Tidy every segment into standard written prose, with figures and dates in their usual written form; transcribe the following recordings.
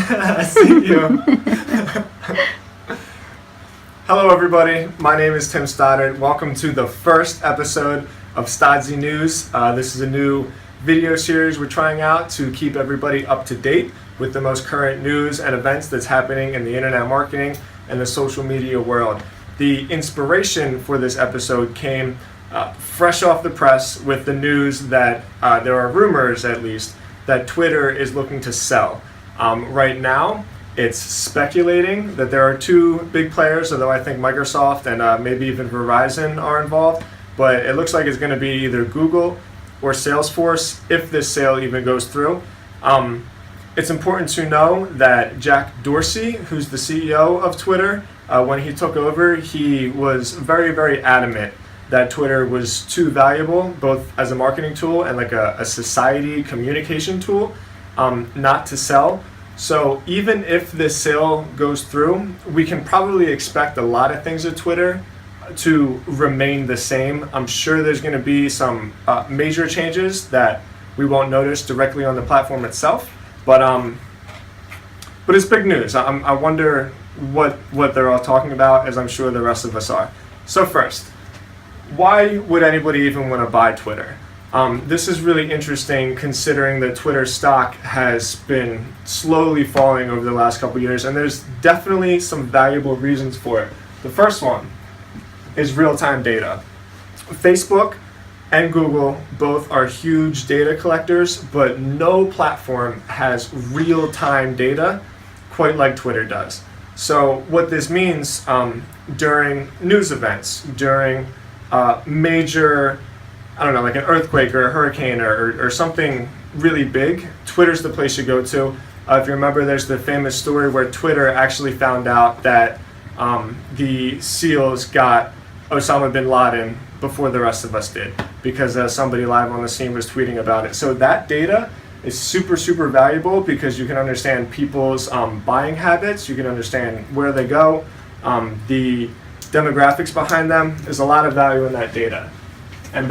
CEO. Hello everybody, my name is Tim Stoddard. Welcome to the first episode of Stodzy News. This is a new video series we're trying out to keep everybody up to date with the most current news and events that's happening in the internet marketing and the social media world. The inspiration for this episode came fresh off the press with the news that there are rumors, at least, that Twitter is looking to sell. Right now, it's speculating that there are two big players, although I think Microsoft and maybe even Verizon are involved, but it looks like it's going to be either Google or Salesforce if this sale even goes through. It's important to know that Jack Dorsey, who's the CEO of Twitter, when he took over, he was very, very adamant that Twitter was too valuable, both as a marketing tool and like a society communication tool, not to sell. So even if this sale goes through, we can probably expect a lot of things at Twitter to remain the same. I'm sure there's going to be some major changes that we won't notice directly on the platform itself, but it's big news. I wonder what they're all talking about, as I'm sure the rest of us are. So first, why would anybody even want to buy Twitter? This is really interesting considering that Twitter stock has been slowly falling over the last couple years, and there's definitely some valuable reasons for it. The first one is real-time data. Facebook and Google both are huge data collectors, but no platform has real-time data quite like Twitter does. So what this means during news events, during major, I don't know, like an earthquake or a hurricane or something really big, Twitter's the place you go to. If you remember, there's the famous story where Twitter actually found out that the SEALs got Osama bin Laden before the rest of us did, because somebody live on the scene was tweeting about it. So that data is super, super valuable because you can understand people's buying habits, you can understand where they go, the demographics behind them. There's a lot of value in that data. And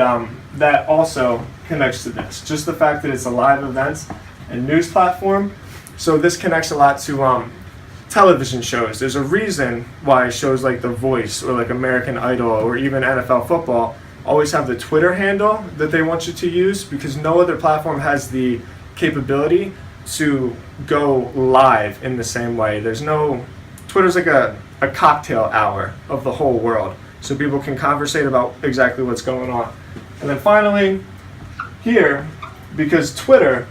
that also connects to this. Just the fact that it's a live event and news platform. So this connects a lot to television shows. There's a reason why shows like The Voice or like American Idol or even NFL football always have the Twitter handle that they want you to use, because no other platform has the capability to go live in the same way. Twitter's like a cocktail hour of the whole world, so people can conversate about exactly what's going on. And then finally, here, because Twitter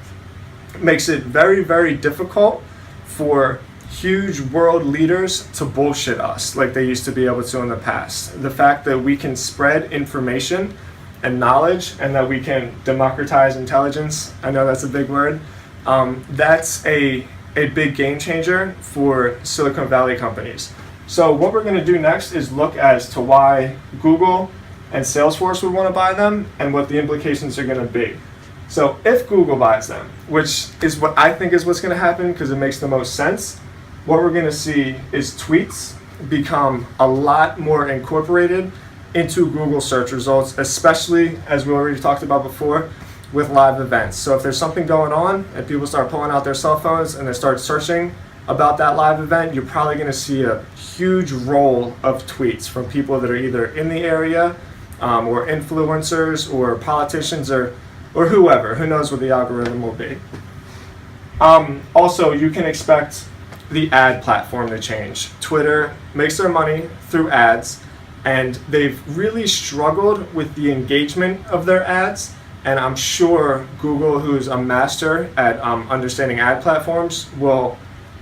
makes it very, very difficult for huge world leaders to bullshit us like they used to be able to in the past. The fact that we can spread information and knowledge and that we can democratize intelligence, I know that's a big word, that's a big game changer for Silicon Valley companies. So what we're going to do next is look as to why Google and Salesforce would want to buy them and what the implications are going to be. So if Google buys them, which is what I think is what's going to happen because it makes the most sense, what we're going to see is tweets become a lot more incorporated into Google search results, especially, as we already talked about before, with live events. So if there's something going on and people start pulling out their cell phones and they start searching about that live event, you're probably going to see a huge roll of tweets from people that are either in the area or influencers or politicians or whoever. Who knows what the algorithm will be. Also, you can expect the ad platform to change. Twitter makes their money through ads, and they've really struggled with the engagement of their ads. And I'm sure Google, who's a master at understanding ad platforms, will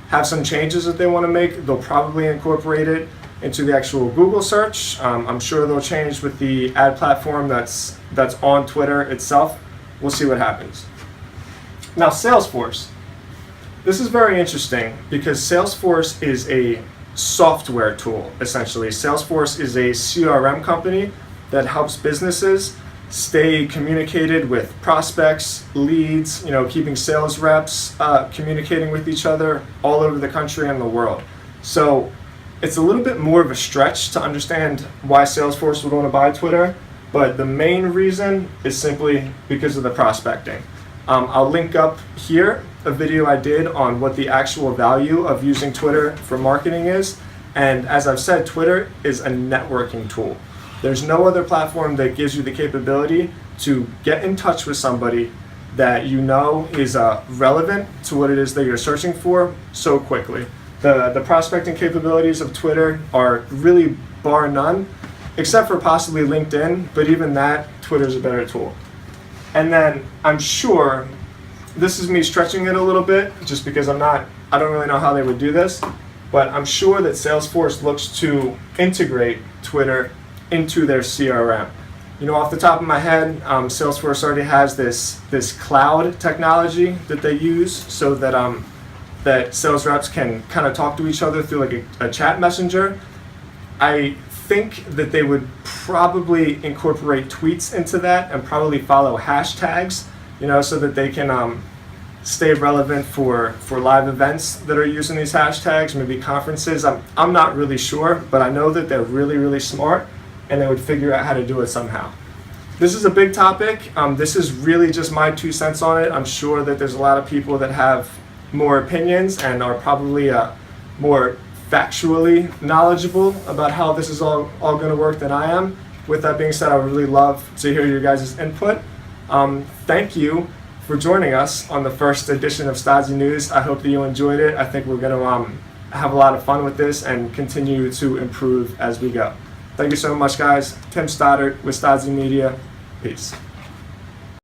have some changes that they want to make. They'll probably incorporate it into the actual Google search. I'm sure they'll change with the ad platform that's on Twitter itself. We'll see what happens. Now, Salesforce. This is very interesting because Salesforce is a software tool, essentially. Salesforce is a CRM company that helps businesses stay communicated with prospects, leads, keeping sales reps communicating with each other all over the country and the world. So it's a little bit more of a stretch to understand why Salesforce would want to buy Twitter, but the main reason is simply because of the prospecting. I'll link up here a video I did on what the actual value of using Twitter for marketing is. And as I've said, Twitter is a networking tool. There's no other platform that gives you the capability to get in touch with somebody that you know is relevant to what it is that you're searching for so quickly. The prospecting capabilities of Twitter are really bar none, except for possibly LinkedIn, but even that, Twitter's a better tool. And then I'm sure, this is me stretching it a little bit, just because I don't really know how they would do this, but I'm sure that Salesforce looks to integrate Twitter into their CRM. You know, off the top of my head, Salesforce already has this cloud technology that they use so that that sales reps can kind of talk to each other through like a chat messenger. I think that they would probably incorporate tweets into that and probably follow hashtags, you know, so that they can stay relevant for live events that are using these hashtags, maybe conferences. I'm not really sure, but I know that they're really, really smart and they would figure out how to do it somehow. This is a big topic. This is really just my 2 cents on it. I'm sure that there's a lot of people that have more opinions and are probably more factually knowledgeable about how this is all going to work than I am. With that being said, I would really love to hear your guys' input. Thank you for joining us on the first edition of Stodzy News. I hope that you enjoyed it. I think we're going to have a lot of fun with this and continue to improve as we go. Thank you so much, guys. Tim Stoddard with Stodzy Media. Peace.